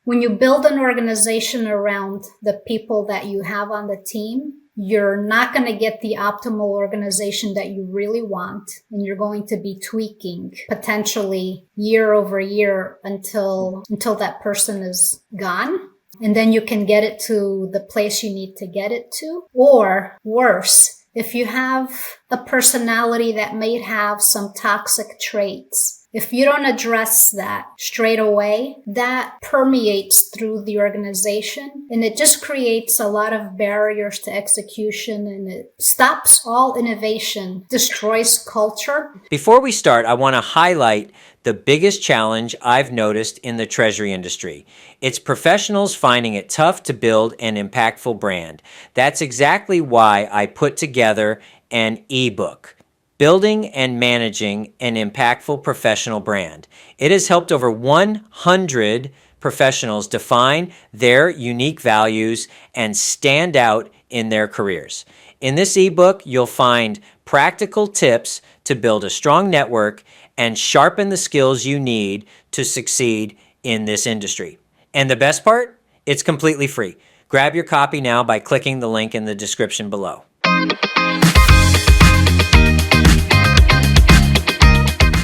when you build an organization around the people that you have on the team, you're not going to get the optimal organization that you really want. And you're going to be tweaking potentially year over year until that person is gone. And then you can get it to the place you need to get it to. Or worse, if you have a personality that may have some toxic traits, if you don't address that straight away, that permeates through the organization and it just creates a lot of barriers to execution and it stops all innovation, destroys culture. Before we start, I want to highlight the biggest challenge I've noticed in the Treasury industry. It's professionals finding it tough to build an impactful brand. That's exactly why I put together an ebook, Building and Managing an Impactful Professional Brand. It has helped over 100 professionals define their unique values and stand out in their careers. In this ebook, you'll find practical tips to build a strong network and sharpen the skills you need to succeed in this industry. And the best part? It's completely free. Grab your copy now by clicking the link in the description below.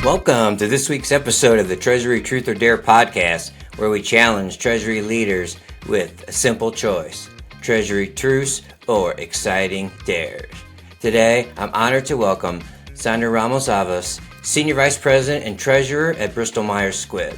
Welcome to this week's episode of the Treasury Truth or Dare podcast, where we challenge Treasury leaders with a simple choice: Treasury Truths or exciting dares. Today, I'm honored to welcome Sandra Ramos Alves, Senior Vice President and Treasurer at Bristol Myers Squibb.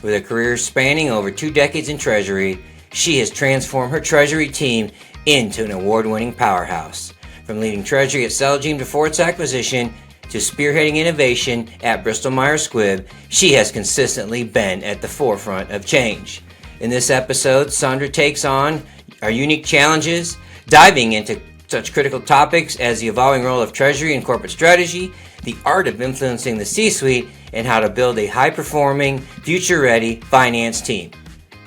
With a career spanning over 2 decades in Treasury, she has transformed her Treasury team into an award-winning powerhouse. From leading Treasury at Celgene before its acquisition to spearheading innovation at Bristol Myers Squibb, she has consistently been at the forefront of change. In this episode, Sandra takes on our unique challenges, diving into such critical topics as the evolving role of Treasury and corporate strategy, the art of influencing the C-suite, and how to build a high-performing, future-ready finance team.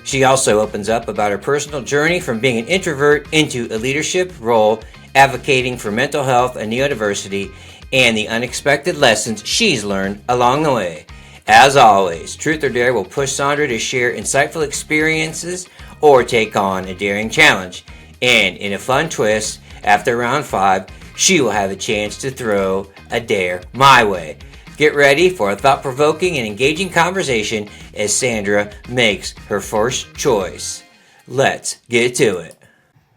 She also opens up about her personal journey from being an introvert into a leadership role, advocating for mental health and neurodiversity, and the unexpected lessons she's learned along the way. As always, Truth or Dare will push Sandra to share insightful experiences or take on a daring challenge. And in a fun twist, after round 5, she will have a chance to throw a dare my way. Get ready for a thought-provoking and engaging conversation as Sandra makes her first choice. Let's get to it.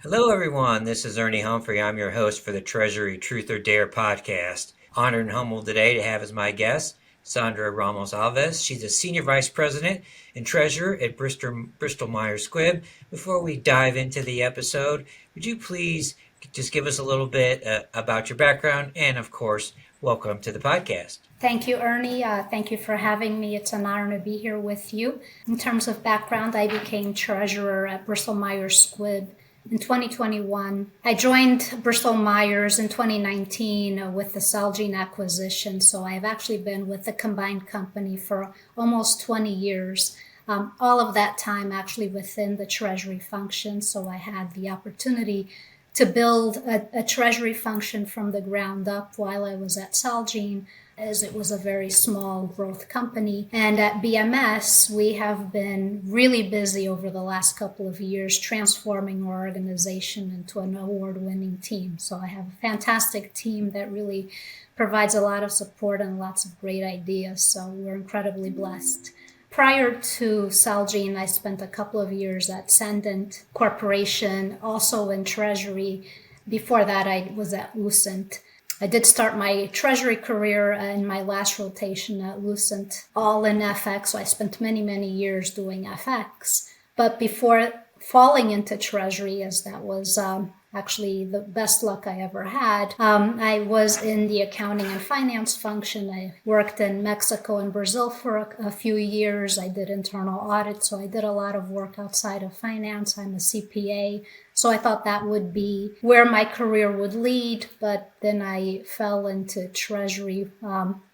Hello everyone, this is Ernie Humphrey. I'm your host for the Treasury Truth or Dare podcast. Honored and humbled today to have as my guest Sandra Ramos Alves. She's a Senior Vice President and Treasurer at Bristol Myers Squibb. Before we dive into the episode, would you please just give us a little bit about your background and, of course, welcome to the podcast. Thank you, Ernie. Thank you for having me. It's an honor to be here with you. In terms of background, I became Treasurer at Bristol Myers Squibb in 2021. I joined Bristol Myers in 2019 with the Celgene acquisition, so I've actually been with the combined company for almost 20 years. All of that time actually within the Treasury function, so I had the opportunity to build a Treasury function from the ground up while I was at Celgene, as it was a very small growth company. And at BMS, we have been really busy over the last couple of years transforming our organization into an award-winning team. So I have a fantastic team that really provides a lot of support and lots of great ideas. So we're incredibly blessed. Prior to Celgene, I spent a couple of years at Sandent Corporation, also in Treasury. Before that, I was at Lucent. I did start my Treasury career in my last rotation at Lucent, all in FX. So I spent many, many years doing FX. But before falling into Treasury, as that was actually the best luck I ever had, I was in the accounting and finance function. I worked in Mexico and Brazil for a few years. I did internal audit, so I did a lot of work outside of finance. I'm a CPA. So I thought that would be where my career would lead, but then I fell into Treasury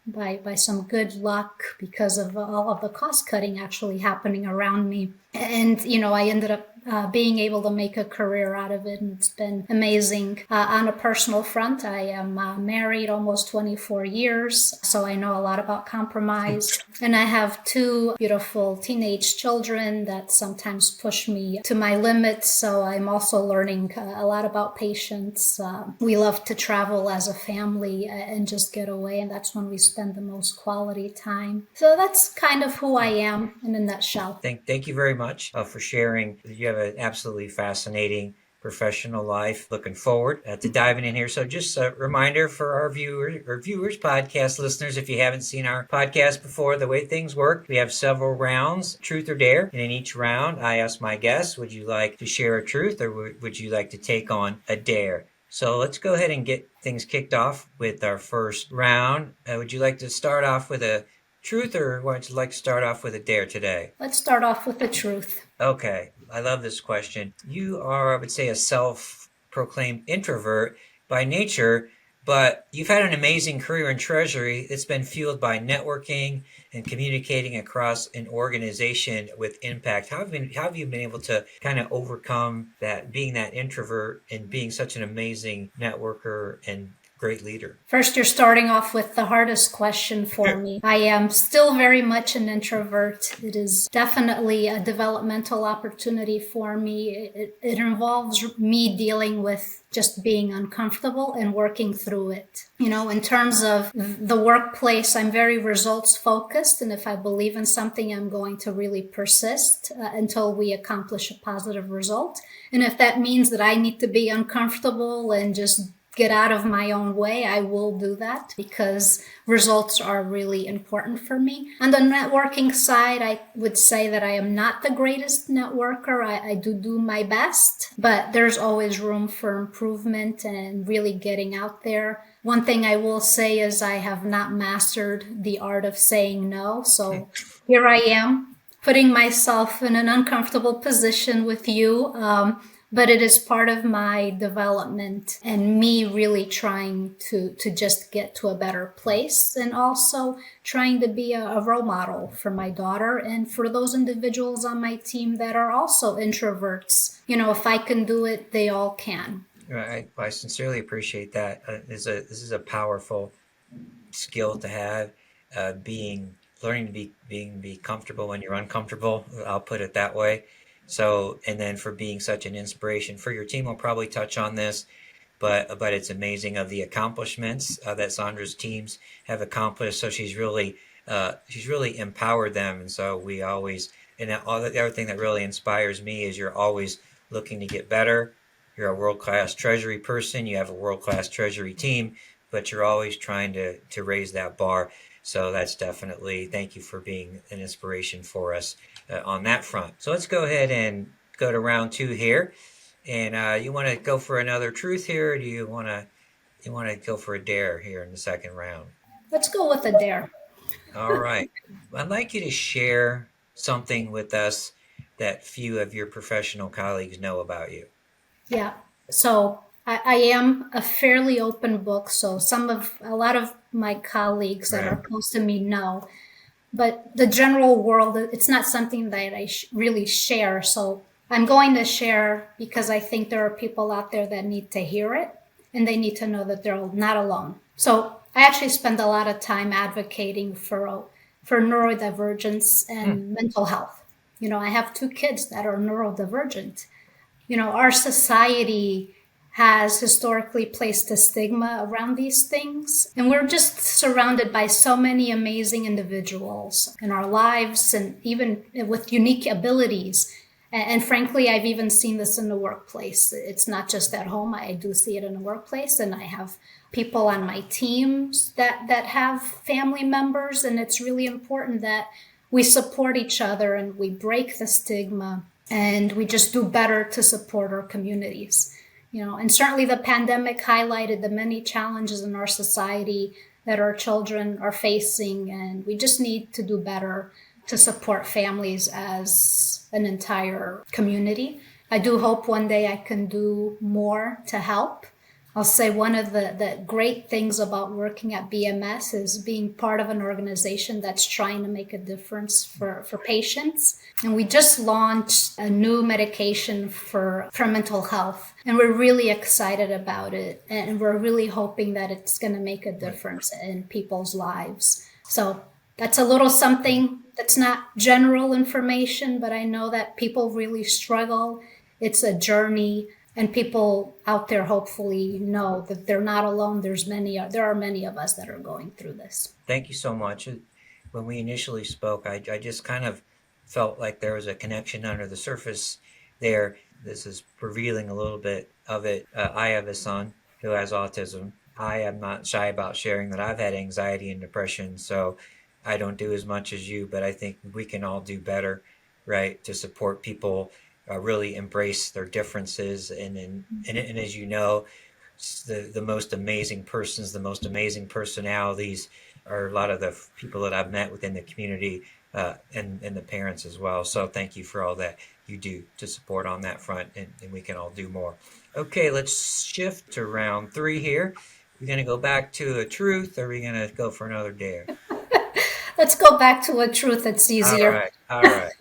by some good luck because of all of the cost cutting actually happening around me. And, I ended up being able to make a career out of it, and it's been amazing. On a personal front, I am married almost 24 years, so I know a lot about compromise. And I have two beautiful teenage children that sometimes push me to my limits, so I'm also learning a lot about patience. We love to travel as a family and just get away, and that's when we spend the most quality time. So that's kind of who I am in a nutshell. Thank you very much for sharing. You have an absolutely fascinating professional life. Looking forward to diving in here. So just a reminder for our viewers, podcast listeners, if you haven't seen our podcast before, the way things work, we have several rounds, truth or dare. And in each round, I ask my guests, would you like to share a truth or would you like to take on a dare? So let's go ahead and get things kicked off with our first round. Would you like to start off with a truth or would you like to start off with a dare today? Let's start off with the truth. Okay, I love this question. You are, I would say, a self-proclaimed introvert by nature, but you've had an amazing career in Treasury. It's been fueled by networking and communicating across an organization with impact. How have you been able to kind of overcome that, being that introvert and being such an amazing networker and great leader? First, you're starting off with the hardest question for me. I am still very much an introvert. It is definitely a developmental opportunity for me. It involves me dealing with just being uncomfortable and working through it. You know, in terms of the workplace, I'm very results focused. And if I believe in something, I'm going to really persist until we accomplish a positive result. And if that means that I need to be uncomfortable and just get out of my own way, I will do that because results are really important for me. On the networking side, I would say that I am not the greatest networker. I do my best, but there's always room for improvement and really getting out there. One thing I will say is I have not mastered the art of saying no. So here I am putting myself in an uncomfortable position with you. But it is part of my development and me really trying to just get to a better place and also trying to be a role model for my daughter and for those individuals on my team that are also introverts. You know, if I can do it, they all can. I sincerely appreciate that. This is a powerful skill to have, learning to be comfortable when you're uncomfortable. I'll put it that way. So, and then for being such an inspiration for your team, we'll probably touch on this, but it's amazing of the accomplishments that Sandra's teams have accomplished. So she's really empowered them, and so we always, and the other thing that really inspires me is you're always looking to get better. You're a world-class Treasury person. You have a world-class Treasury team, but you're always trying to raise that bar. So that's definitely, thank you for being an inspiration for us on that front. So let's go ahead and go to round two here. And you want to go for another truth here, or do you want to go for a dare here in the second round? Let's go with a dare. All right. I'd like you to share something with us that few of your professional colleagues know about you. Yeah. So I am a fairly open book. So a lot of my colleagues that are close to me know. But the general world, it's not something that I really share. So I'm going to share because I think there are people out there that need to hear it and they need to know that they're not alone. So I actually spend a lot of time advocating for neurodivergence and mental health. You know, I have two kids that are neurodivergent. You know, our society has historically placed a stigma around these things. And we're just surrounded by so many amazing individuals in our lives and even with unique abilities. And frankly, I've even seen this in the workplace. It's not just at home. I do see it in the workplace. And I have people on my teams that have family members. And it's really important that we support each other and we break the stigma and we just do better to support our communities. You know, and certainly the pandemic highlighted the many challenges in our society that our children are facing, and we just need to do better to support families as an entire community. I do hope one day I can do more to help. I'll say one of the great things about working at BMS is being part of an organization that's trying to make a difference for patients. And we just launched a new medication for mental health. And we're really excited about it. And we're really hoping that it's going to make a difference in people's lives. So that's a little something that's not general information, but I know that people really struggle. It's a journey. And people out there hopefully know that they're not alone. There are many of us that are going through this. Thank you so much. When we initially spoke, I just kind of felt like there was a connection under the surface there. This is revealing a little bit of it. I have a son who has autism. I am not shy about sharing that I've had anxiety and depression, so I don't do as much as you, but I think we can all do better, right, to support people really embrace their differences. And as you know, the most amazing persons, the most amazing personalities are a lot of the people that I've met within the community, and the parents as well. So thank you for all that you do to support on that front, and we can all do more. Okay, let's shift to round 3 here. We're going to go back to a truth, or are we going to go for another dare? Let's go back to a truth that's easier. All right.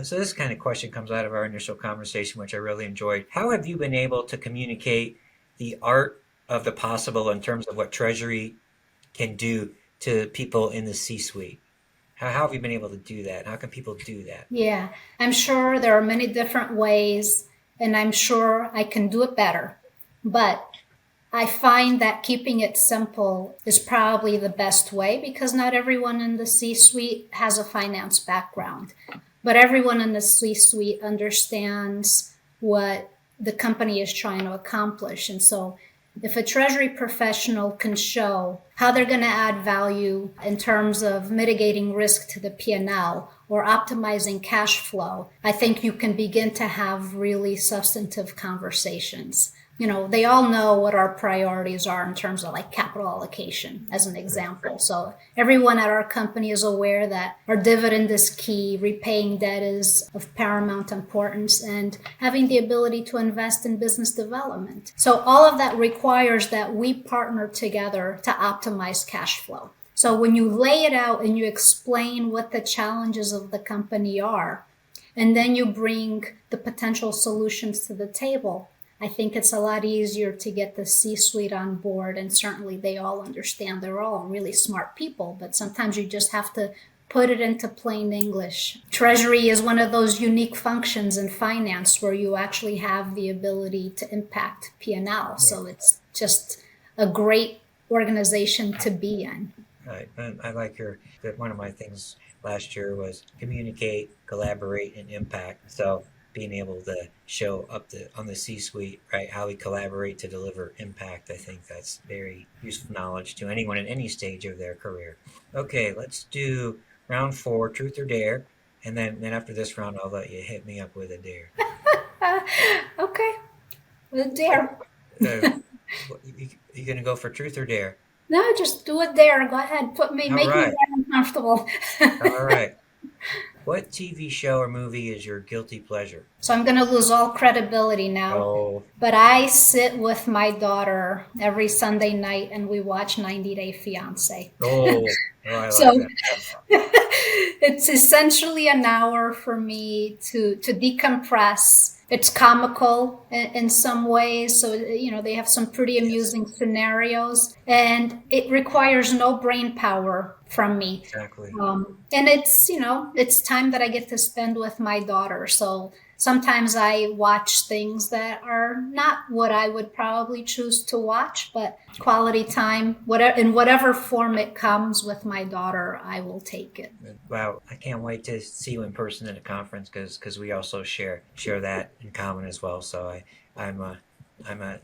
So this kind of question comes out of our initial conversation, which I really enjoyed. How have you been able to communicate the art of the possible in terms of what Treasury can do to people in the C-suite? How have you been able to do that? How can people do that? Yeah, I'm sure there are many different ways, and I'm sure I can do it better. But I find that keeping it simple is probably the best way because not everyone in the C-suite has a finance background. But everyone in the C-suite understands what the company is trying to accomplish. And so if a Treasury professional can show how they're going to add value in terms of mitigating risk to the P&L or optimizing cash flow, I think you can begin to have really substantive conversations. You know, they all know what our priorities are in terms of like capital allocation, as an example. So everyone at our company is aware that our dividend is key, repaying debt is of paramount importance, and having the ability to invest in business development. So all of that requires that we partner together to optimize cash flow. So when you lay it out and you explain what the challenges of the company are, and then you bring the potential solutions to the table, I think it's a lot easier to get the C-suite on board, and certainly they all understand. They're all really smart people, but sometimes you just have to put it into plain English. Treasury is one of those unique functions in finance where you actually have the ability to impact P&L. So it's just a great organization to be in. Right. I like that one of my things last year was communicate, collaborate, and impact. So being able to show up on the C-suite, right, how we collaborate to deliver impact, I think that's very useful knowledge to anyone at any stage of their career. Okay, let's do round 4, truth or dare, and then after this round, I'll let you hit me up with a dare. Okay, with a dare. You gonna go for truth or dare? No, just do it there. Go ahead. Make me very uncomfortable. All right. What TV show or movie is your guilty pleasure? So I'm going to lose all credibility now. Oh. But I sit with my daughter every Sunday night and we watch 90 Day Fiancé. Oh, I like So that. it's essentially an hour for me to decompress. It's comical in some ways. So, you know, they have some pretty amusing scenarios and it requires no brain power from me. Exactly. And it's, you know, it's time that I get to spend with my daughter. So sometimes I watch things that are not what I would probably choose to watch, but quality time, in whatever form it comes with my daughter, I will take it. Wow, I can't wait to see you in person at a conference because we also share that in common as well. So I'm a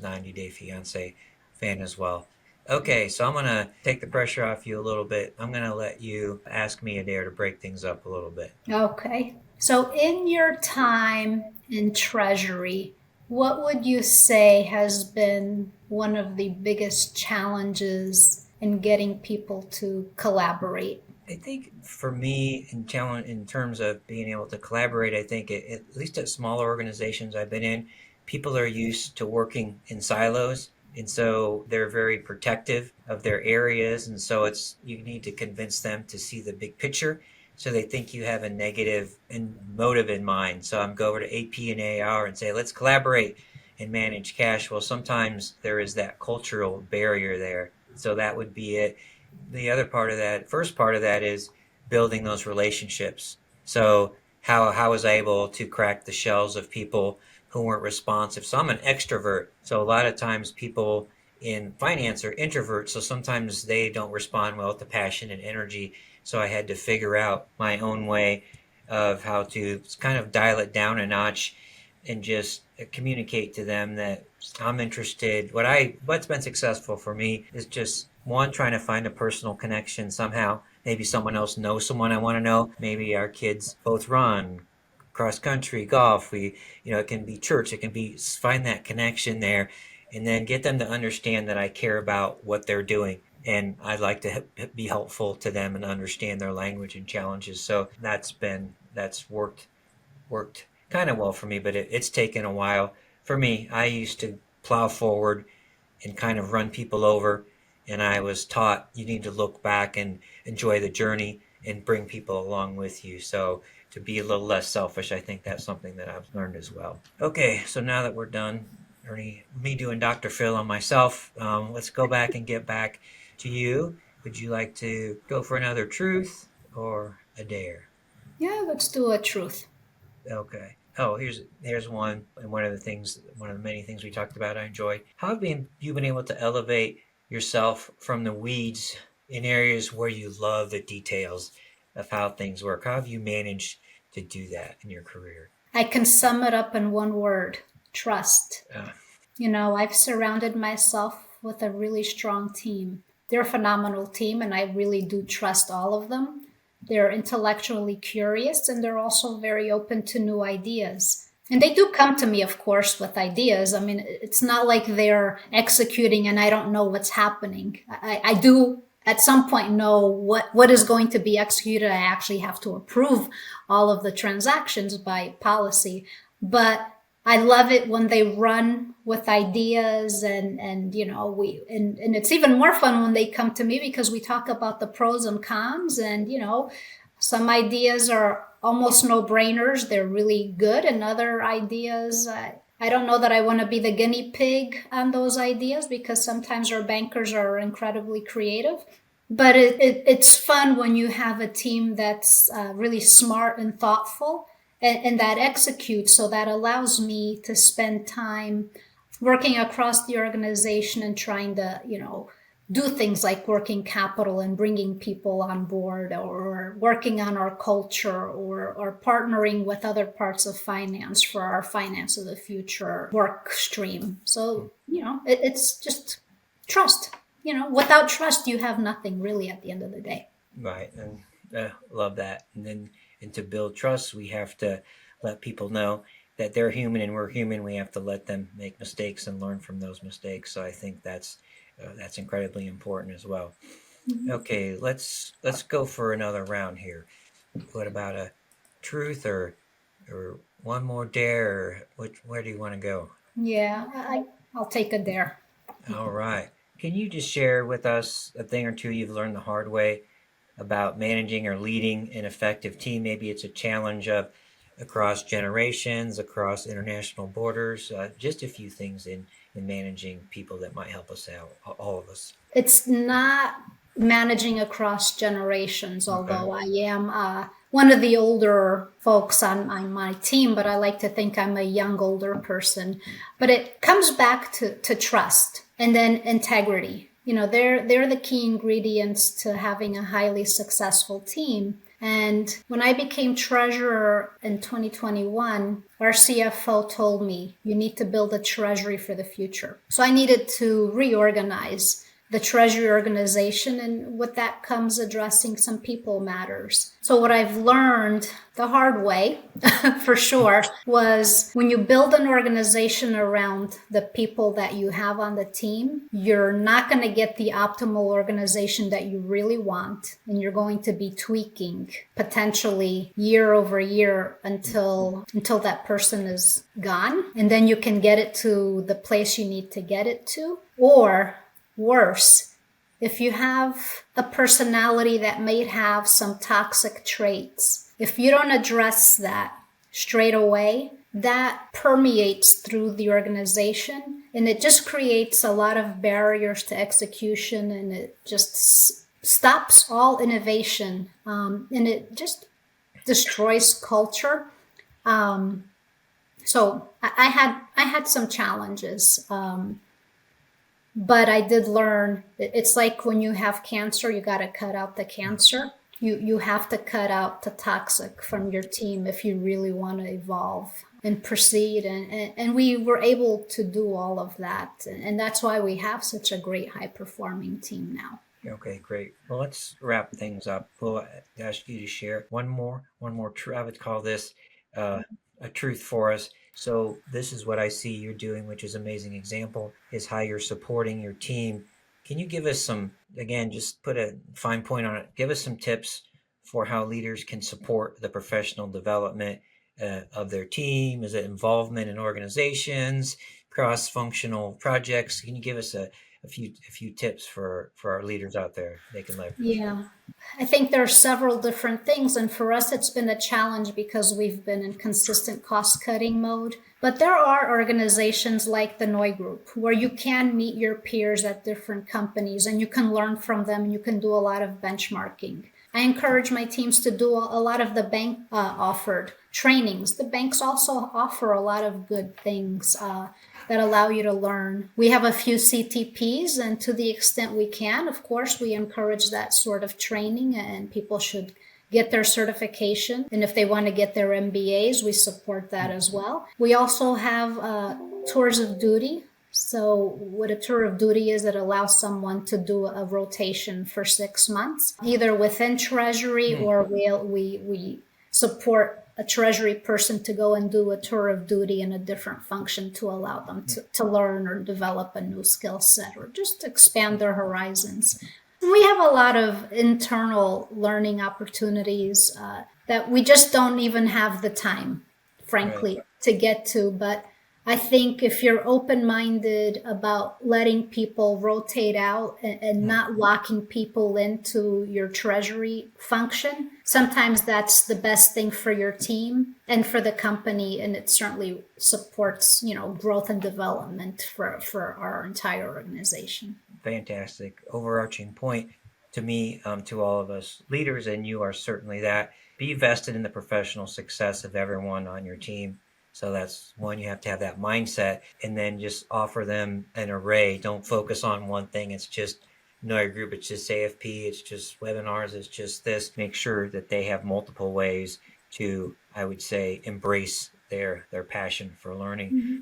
90 Day Fiancé fan as well. Okay, so I'm going to take the pressure off you a little bit. I'm going to let you ask me a dare to break things up a little bit. Okay. So in your time in Treasury, what would you say has been one of the biggest challenges in getting people to collaborate? I think for me, in terms of being able to collaborate, I think at least at smaller organizations I've been in, people are used to working in silos. And so they're very protective of their areas. And so you need to convince them to see the big picture. So they think you have a negative motive in mind. So I'm go over to AP and AR and say, let's collaborate and manage cash. Well, sometimes there is that cultural barrier there. So that would be it. The other part of that, first part of that, is building those relationships. So how was I able to crack the shells of people who weren't responsive? So I'm an extrovert. So a lot of times people in finance are introverts. So sometimes they don't respond well to passion and energy. So I had to figure out my own way of how to kind of dial it down a notch and just communicate to them that I'm interested. What's been successful for me is just one, trying to find a personal connection somehow. Maybe someone else knows someone I want to know. Maybe our kids both run cross country, golf. It can be church. It can be find that connection there, and then get them to understand that I care about what they're doing, and I'd like to be helpful to them and understand their language and challenges. So that's worked kind of well for me, but it's taken a while. For me, I used to plow forward and kind of run people over, and I was taught you need to look back and enjoy the journey and bring people along with you. So to be a little less selfish, I think that's something that I've learned as well. Okay, so now that we're done, Ernie, me doing Dr. Phil on myself, let's go back and get back to you. Would you like to go for another truth or a dare? Yeah, let's do a truth. Okay. Oh, here's one, and one of the many things we talked about I enjoyed. How have you been able to elevate yourself from the weeds in areas where you love the details of how things work? How have you managed to do that in your career? I can sum it up in one word: trust. Uh, I've surrounded myself with a really strong team. They're a phenomenal team, and I really do trust all of them. They're intellectually curious, and they're also very open to new ideas. And they do come to me, of course, with ideas. I mean, it's not like they're executing and I don't know what's happening. I do at some point know what is going to be executed. I actually have to approve all of the transactions by policy. But I love it when they run with ideas, and it's even more fun when they come to me because we talk about the pros and cons, and some ideas are almost no-brainers. They're really good, and other ideas, I don't know that I want to be the guinea pig on those ideas because sometimes our bankers are incredibly creative. But it's fun when you have a team that's really smart and thoughtful and that executes. So that allows me to spend time working across the organization and trying to, do things like working capital and bringing people on board, or working on our culture, or partnering with other parts of finance for our finance of the future work stream. So, it's just trust. Without trust, you have nothing really at the end of the day. right, and love that. And to build trust, we have to let people know that they're human and we're human. We have to let them make mistakes and learn from those mistakes. So I think that's incredibly important as well. Mm-hmm. Okay, let's go for another round here. What about a truth or one more dare? Where do you want to go? Yeah, I'll take a dare. All right. Can you just share with us a thing or two you've learned the hard way about managing or leading an effective team? Maybe it's a challenge across generations, across international borders, just a few things in managing people that might help us out, all of us. It's not managing across generations, Okay. although I am one of the older folks on my team, but I like to think I'm a young, older person. But it comes back to trust and then integrity. They're the key ingredients to having a highly successful team. And when I became treasurer in 2021, our CFO told me, you need to build a treasury for the future. So I needed to reorganize the Treasury organization, and with that comes addressing some people matters. So what I've learned the hard way, for sure, was when you build an organization around the people that you have on the team, you're not going to get the optimal organization that you really want, and you're going to be tweaking potentially year over year until that person is gone, and then you can get it to the place you need to get it to. Or worse, if you have a personality that may have some toxic traits, if you don't address that straight away, that permeates through the organization, and it just creates a lot of barriers to execution, and it just stops all innovation, and it just destroys culture. So I had some challenges. But I did learn, it's like when you have cancer, you got to cut out the cancer. You have to cut out the toxic from your team if you really want to evolve and proceed. And we were able to do all of that. And that's why we have such a great high-performing team now. Okay, great. Well, let's wrap things up. We'll ask you to share one more I would call this a truth for us. So this is what I see you're doing, which is an amazing example, is how you're supporting your team. Can you give us some, again, just put a fine point on it, give us some tips for how leaders can support the professional development of their team? Is it involvement in organizations, cross-functional projects? Can you give us a few tips for our leaders out there they can leverage? Yeah, I think there are several different things. And for us, it's been a challenge because we've been in consistent cost-cutting mode. But there are organizations like the Noy Group where you can meet your peers at different companies and you can learn from them and you can do a lot of benchmarking. I encourage my teams to do a lot of the bank offered trainings. The banks also offer a lot of good things that allow you to learn. We have a few CTPs, and to the extent we can, of course, we encourage that sort of training, and people should get their certification. And if they want to get their MBAs, we support that as well. We also have tours of duty. So what a tour of duty is, it allows someone to do a rotation for 6 months, either within Treasury or we support a Treasury person to go and do a tour of duty in a different function to allow them to learn or develop a new skill set or just expand their horizons. We have a lot of internal learning opportunities that we just don't even have the time, frankly, to get to. But I think if you're open-minded about letting people rotate out and not locking people into your Treasury function, sometimes that's the best thing for your team and for the company, and it certainly supports, growth and development for our entire organization. Fantastic. Overarching point to me, to all of us leaders, and you are certainly that. Be vested in the professional success of everyone on your team. So that's one, you have to have that mindset, and then just offer them an array. Don't focus on one thing. It's just know your group. It's just AFP. It's just webinars. It's just this. Make sure that they have multiple ways to, I would say, embrace their passion for learning. Mm-hmm.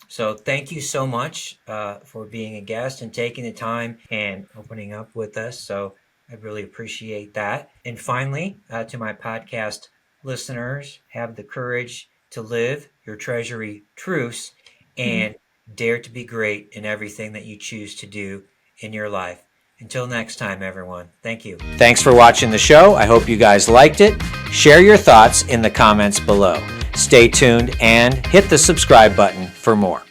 So thank you so much for being a guest and taking the time and opening up with us. So I really appreciate that. And finally, to my podcast listeners, have the courage to live your Treasury truths and dare to be great in everything that you choose to do in your life. Until next time, everyone. Thank you. Thanks for watching the show. I hope you guys liked it. Share your thoughts in the comments below. Stay tuned and hit the subscribe button for more.